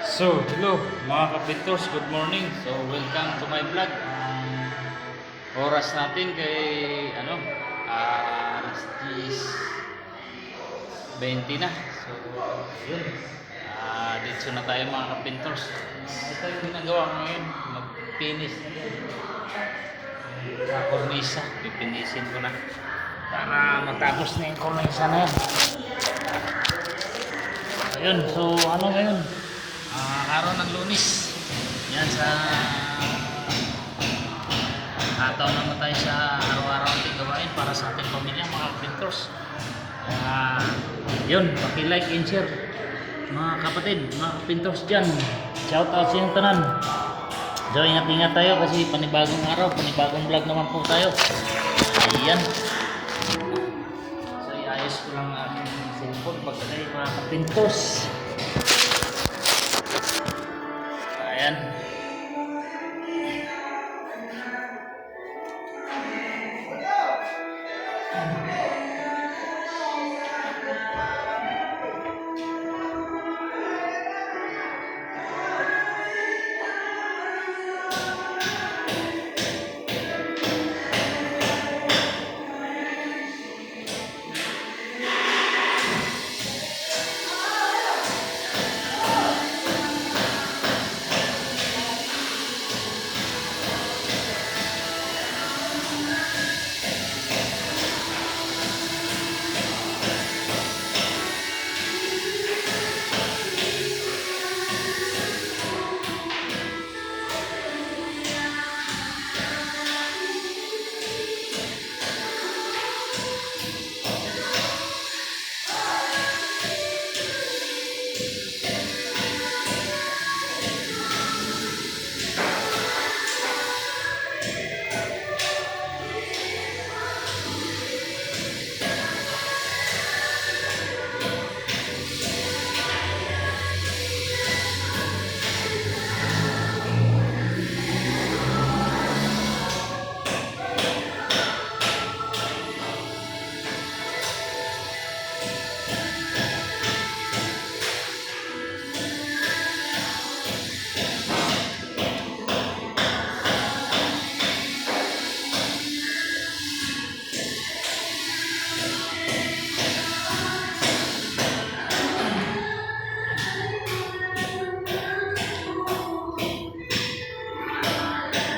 So, hello mga kapintors, good morning. So, welcome to my vlog. Oras natin kay alas 10:20 na. So, yun. Dito na tayo mga kapintors. Ito yung ginagawa ko ngayon, mag-finish na yan. Sa kornisa, pipinisin ko na para matapos na yung kornisa na yan. Ayun, so ngayon? Araw ng Lunes. Yan sa hataw naman tayo sa araw-araw natin gawain para sa ating pamilya mga kapintors. Yun, paki-like and share mga kapatid, mga kapintors dyan. Shout out sa inyong tanan. So ingat-ingat tayo kasi panibagong araw, panibagong vlog naman po tayo. Ayan. So iayos ko lang aking cellphone pagkatay mga kapintors.